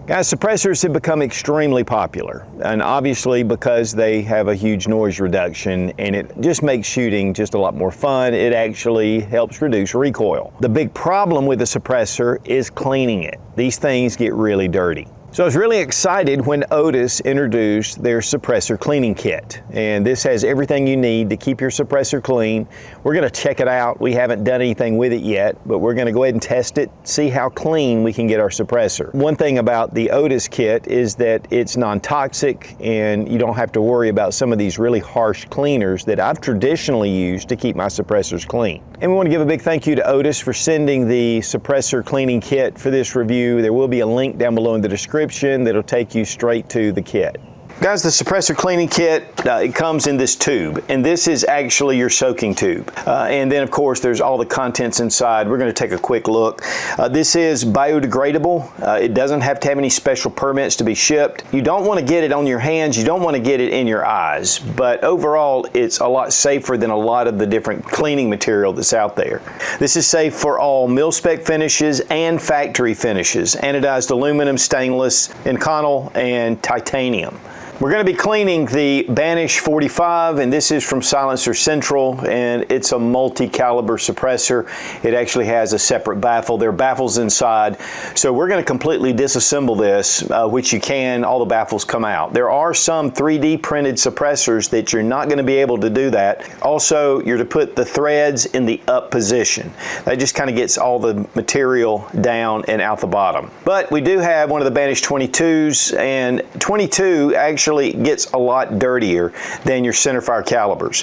Guys, suppressors have become extremely popular, and obviously because they have a huge noise reduction and it just makes shooting just a lot more fun. It actually helps reduce recoil. The big problem with the suppressor is cleaning it. These things get really dirty. So I was really excited when Otis introduced their suppressor cleaning kit. And this has everything you need to keep your suppressor clean. We're gonna check it out. We haven't done anything with it yet, but we're gonna go ahead and test it, see how clean we can get our suppressor. One thing about the Otis kit is that it's non-toxic and you don't have to worry about some of these really harsh cleaners that I've traditionally used to keep my suppressors clean. And we want to give a big thank you to Otis for sending the suppressor cleaning kit for this review. There will be a link down below in the description that'll take you straight to the kit. Guys, the suppressor cleaning kit, it comes in this tube, and this is actually your soaking tube. And then, of course, there's all the contents inside. We're going to take a quick look. This is biodegradable. It doesn't have to have any special permits to be shipped. You don't want to get it on your hands. You don't want to get it in your eyes. But overall, it's a lot safer than a lot of the different cleaning material that's out there. This is safe for all mil-spec finishes and factory finishes, anodized aluminum, stainless, Inconel, and titanium. We're going to be cleaning the Banish 45, and this is from Silencer Central, and it's a multi-caliber suppressor. It actually has a separate baffle. There are baffles inside, so we're going to completely disassemble this, which you can. All the baffles come out. There are some 3D printed suppressors that you're not going to be able to do that. Also, you're to put the threads in the up position. That just kind of gets all the material down and out the bottom. But we do have one of the Banish 22s, and 22 actually gets a lot dirtier than your centerfire calibers.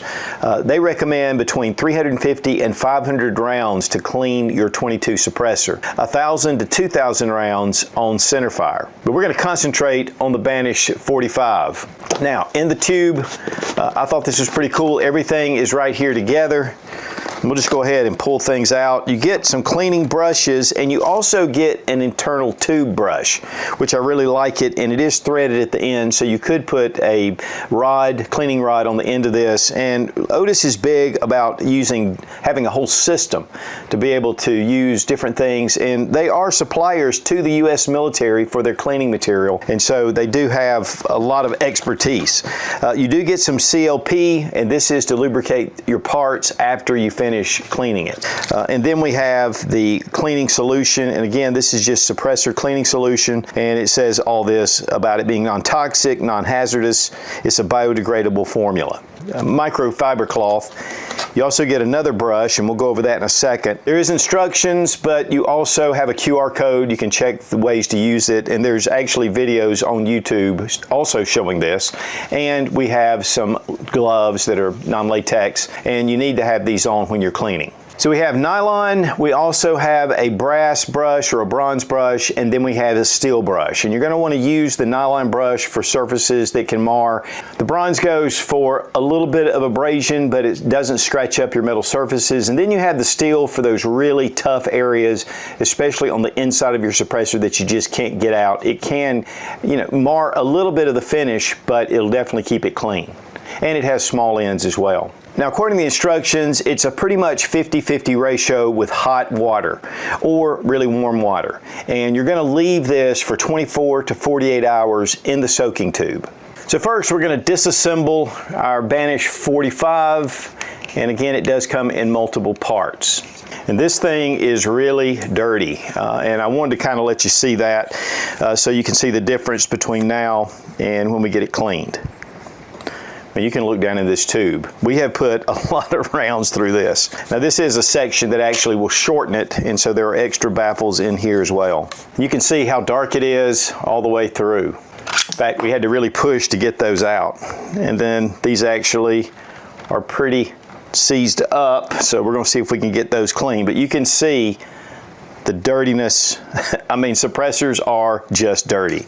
They recommend between 350 and 500 rounds to clean your 22 suppressor, 1,000 to 2,000 rounds on centerfire. But we're going to concentrate on the Banish 45. Now, in the tube, I thought this was pretty cool. Everything is right here together. We'll just go ahead and pull things out. You get some cleaning brushes, and you also get an internal tube brush, which I really like it, and it is threaded at the end, so you could put a rod, cleaning rod on the end of this. And Otis is big about having a whole system to be able to use different things, and they are suppliers to the U.S. military for their cleaning material, and so they do have a lot of expertise. You do get some CLP, and this is to lubricate your parts after you finish cleaning it. And then we have the cleaning solution, and again, this is just suppressor cleaning solution, and it says all this about it being non-toxic, non-hazardous. It's a biodegradable formula. A microfiber cloth. You also get another brush, and we'll go over that in a second. There is instructions, but you also have a QR code. You can check the ways to use it, and there's actually videos on YouTube also showing this. And we have some gloves that are non-latex, and you need to have these on when you're cleaning. So we have nylon, we also have a brass brush or a bronze brush, and then we have a steel brush. And you're going to want to use the nylon brush for surfaces that can mar. The bronze goes for a little bit of abrasion, but it doesn't scratch up your metal surfaces. And then you have the steel for those really tough areas, especially on the inside of your suppressor that you just can't get out. It can, mar a little bit of the finish, but it'll definitely keep it clean. And it has small ends as well. Now, according to the instructions, it's a pretty much 50-50 ratio with hot water or really warm water. And you're going to leave this for 24 to 48 hours in the soaking tube. So first, we're going to disassemble our Banish 45. And again, it does come in multiple parts. And this thing is really dirty. And I wanted to kind of let you see that so you can see the difference between now and when we get it cleaned. Now you can look down in this tube. We have put a lot of rounds through this. Now this is a section that actually will shorten it, and so there are extra baffles in here as well. You can see how dark it is all the way through. In fact, we had to really push to get those out. And then these actually are pretty seized up, so we're going to see if we can get those clean. But you can see the dirtiness. I mean, suppressors are just dirty.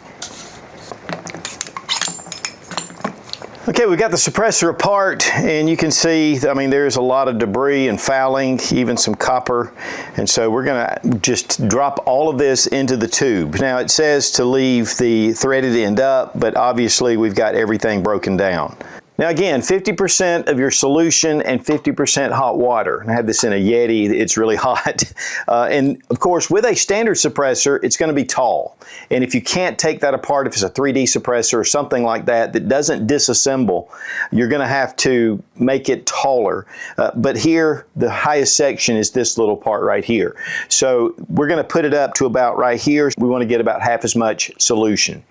Okay, we've got the suppressor apart, and you can see, I mean, there's a lot of debris and fouling, even some copper. And so we're gonna just drop all of this into the tube. Now it says to leave the threaded end up, but obviously we've got everything broken down. Now again, 50% of your solution and 50% hot water. I have this in a Yeti, it's really hot. And of course, with a standard suppressor, it's gonna be tall. And if you can't take that apart, if it's a 3D suppressor or something like that that doesn't disassemble, you're gonna have to make it taller. But here, the highest section is this little part right here. So we're gonna put it up to about right here. We wanna get about half as much solution.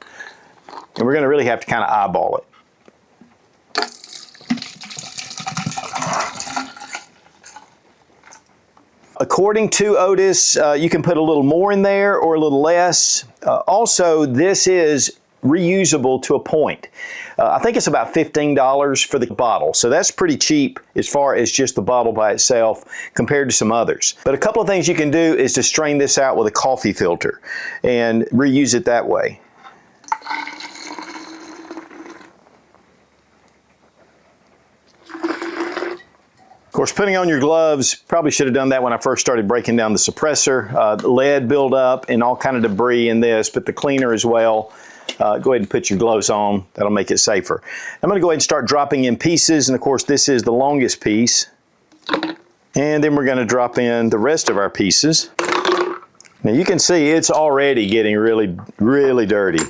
And we're gonna really have to kind of eyeball it. According to Otis, you can put a little more in there or a little less. Also, this is reusable to a point. I think it's about $15 for the bottle, so that's pretty cheap as far as just the bottle by itself compared to some others. But a couple of things you can do is to strain this out with a coffee filter and reuse it that way. Of course, putting on your gloves, probably should have done that when I first started breaking down the suppressor. Lead buildup and all kind of debris in this, but the cleaner as well. Go ahead and put your gloves on. That'll make it safer. I'm going to go ahead and start dropping in pieces, and of course this is the longest piece. And then we're going to drop in the rest of our pieces. Now you can see it's already getting really, really dirty.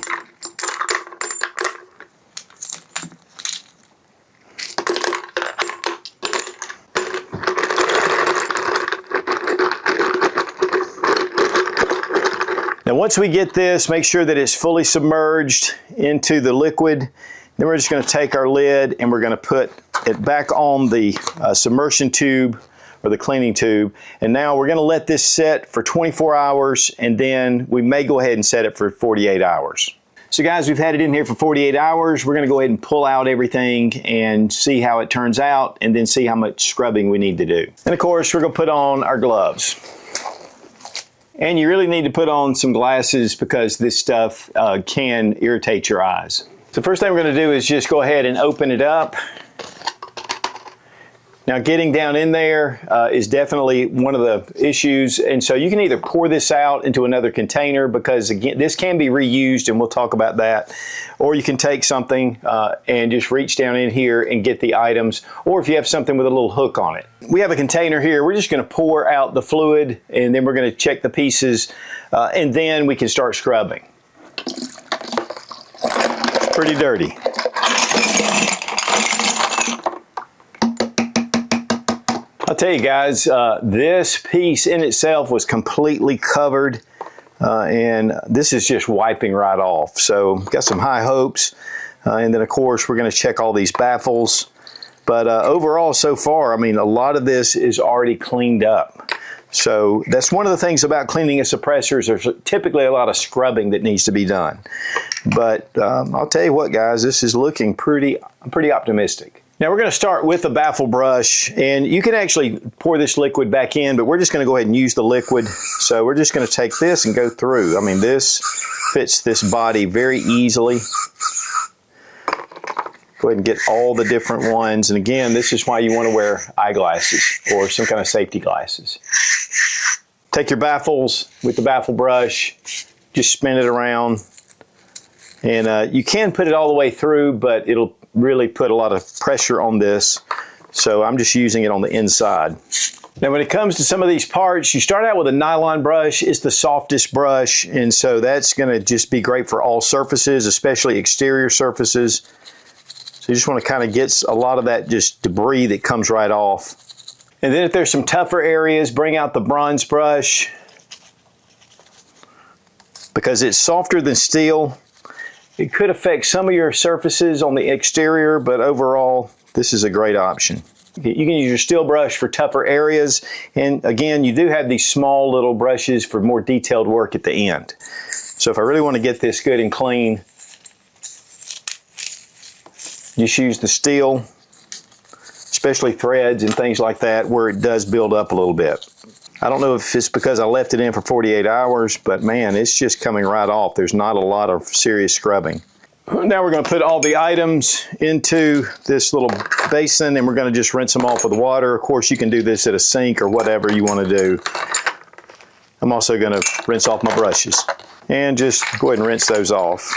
Now once we get this, make sure that it's fully submerged into the liquid. Then we're just going to take our lid and we're going to put it back on the submersion tube or the cleaning tube. And now we're going to let this set for 24 hours and then we may go ahead and set it for 48 hours. So guys, we've had it in here for 48 hours. We're going to go ahead and pull out everything and see how it turns out and then see how much scrubbing we need to do. And of course, we're going to put on our gloves. And you really need to put on some glasses because this stuff can irritate your eyes. So first thing we're going to do is just go ahead and open it up. Now getting down in there is definitely one of the issues, and so you can either pour this out into another container because again this can be reused and we'll talk about that, or you can take something and just reach down in here and get the items, or if you have something with a little hook on it. We have a container here. We're just going to pour out the fluid and then we're going to check the pieces and then we can start scrubbing. It's pretty dirty. I'll tell you guys, this piece in itself was completely covered and this is just wiping right off. So got some high hopes and then of course we're going to check all these baffles. But overall so far, I mean a lot of this is already cleaned up. So that's one of the things about cleaning a suppressor is there's typically a lot of scrubbing that needs to be done. But I'll tell you what guys, this is looking pretty optimistic. Now we're going to start with the baffle brush, and you can actually pour this liquid back in, but we're just going to go ahead and use the liquid. So we're just going to take this and go through. I mean, this fits this body very easily. Go ahead and get all the different ones. And again, this is why you want to wear eyeglasses or some kind of safety glasses. Take your baffles with the baffle brush, just spin it around. And you can put it all the way through, but it'll really put a lot of pressure on this. So I'm just using it on the inside. Now when it comes to some of these parts, you start out with a nylon brush. It's the softest brush, and so that's going to just be great for all surfaces, especially exterior surfaces. So you just want to kind of get a lot of that just debris that comes right off. And then if there's some tougher areas, bring out the bronze brush because it's softer than steel. It could affect some of your surfaces on the exterior, but overall, this is a great option. You can use your steel brush for tougher areas. And again, you do have these small little brushes for more detailed work at the end. So if I really want to get this good and clean, just use the steel, especially threads and things like that, where it does build up a little bit. I don't know if it's because I left it in for 48 hours, but man, it's just coming right off. There's not a lot of serious scrubbing. Now we're going to put all the items into this little basin and we're going to just rinse them off with water. Of course, you can do this at a sink or whatever you want to do. I'm also going to rinse off my brushes and just go ahead and rinse those off.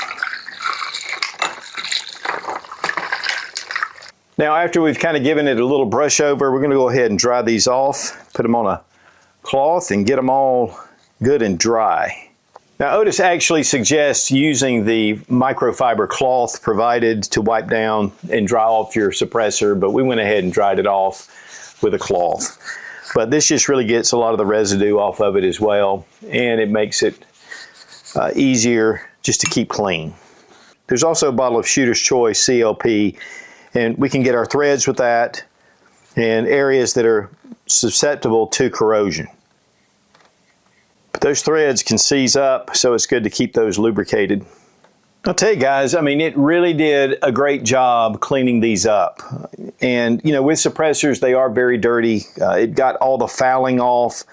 Now, after we've kind of given it a little brush over, we're going to go ahead and dry these off, put them on a cloth and get them all good and dry. Now, Otis actually suggests using the microfiber cloth provided to wipe down and dry off your suppressor, but we went ahead and dried it off with a cloth. But this just really gets a lot of the residue off of it as well, and it makes it easier just to keep clean. There's also a bottle of Shooter's Choice CLP, and we can get our threads with that in areas that are susceptible to corrosion. But those threads can seize up, so it's good to keep those lubricated. I'll tell you guys, I mean, it really did a great job cleaning these up. And, you know, with suppressors, they are very dirty. It got all the fouling off.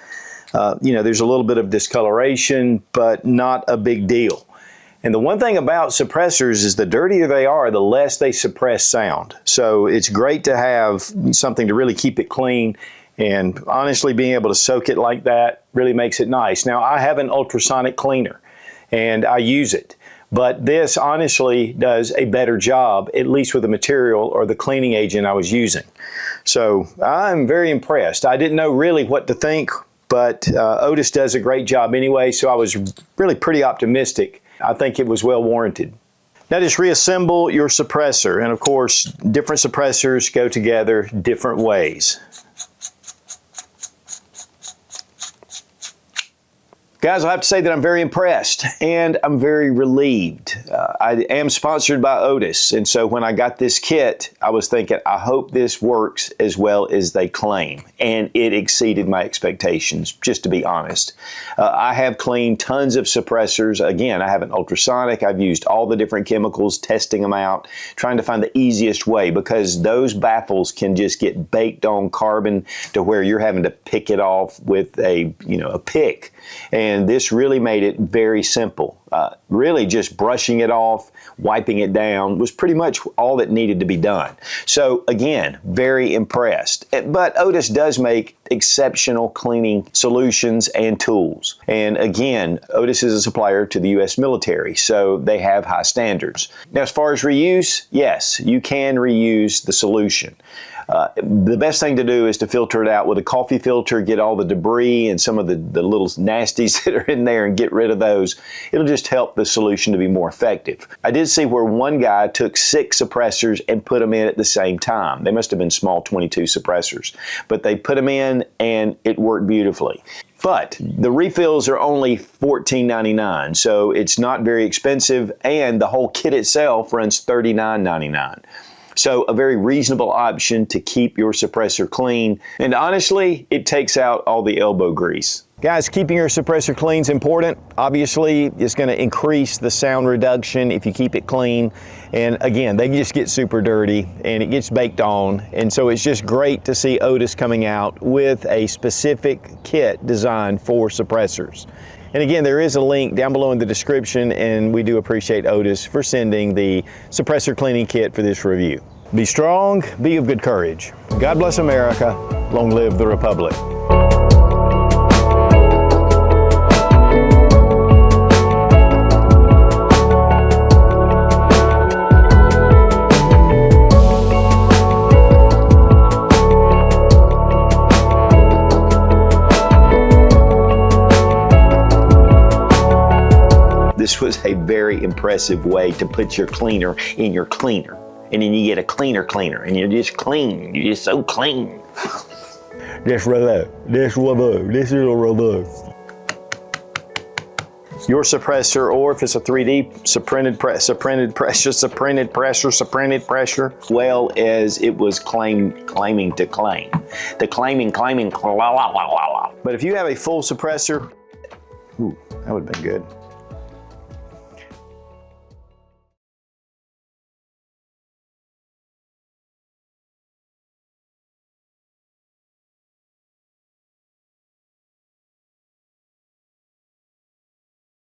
You know, there's a little bit of discoloration, but not a big deal. And the one thing about suppressors is the dirtier they are, the less they suppress sound. So it's great to have something to really keep it clean. And honestly, being able to soak it like that really makes it nice. Now, I have an ultrasonic cleaner, and I use it. But this honestly does a better job, at least with the material or the cleaning agent I was using. So I'm very impressed. I didn't know really what to think, but Otis does a great job anyway, so I was really pretty optimistic. I think it was well warranted. Now just reassemble your suppressor, and of course, different suppressors go together different ways. Guys, I have to say that I'm very impressed and I'm very relieved. I am sponsored by Otis, and so when I got this kit, I was thinking, I hope this works as well as they claim. And it exceeded my expectations, just to be honest. I have cleaned tons of suppressors. Again, I have an ultrasonic. I've used all the different chemicals, testing them out, trying to find the easiest way, because those baffles can just get baked on carbon to where you're having to pick it off with a pick. And this really made it very simple. Really just brushing it off, wiping it down was pretty much all that needed to be done. So again, very impressed. But Otis does make exceptional cleaning solutions and tools. And again, Otis is a supplier to the U.S. military, so they have high standards. Now, as far as reuse, yes, you can reuse the solution. The best thing to do is to filter it out with a coffee filter, get all the debris and some of the little nasties that are in there and get rid of those. It'll just help the solution to be more effective. I did see where one guy took 6 suppressors and put them in at the same time. They must have been small 22 suppressors, but they put them in and it worked beautifully. But the refills are only $14.99, so it's not very expensive, and the whole kit itself runs $39.99. So a very reasonable option to keep your suppressor clean. And honestly, it takes out all the elbow grease. Guys, keeping your suppressor clean is important. Obviously, it's going to increase the sound reduction if you keep it clean. And again, they just get super dirty and it gets baked on. And so it's just great to see Otis coming out with a specific kit designed for suppressors. And again, there is a link down below in the description, and we do appreciate Otis for sending the suppressor cleaning kit for this review. Be strong, be of good courage. God bless America. Long live the Republic. This was a very impressive way to put your cleaner in your cleaner. And then you get a cleaner and you're just clean. You're just so clean. This rubber, this little rubber. Your suppressor, or if it's a 3D supprinted pressure, well as it was claiming to claim. The claiming, blah, blah, blah, blah, blah. But if you have a full suppressor, ooh, that would have been good.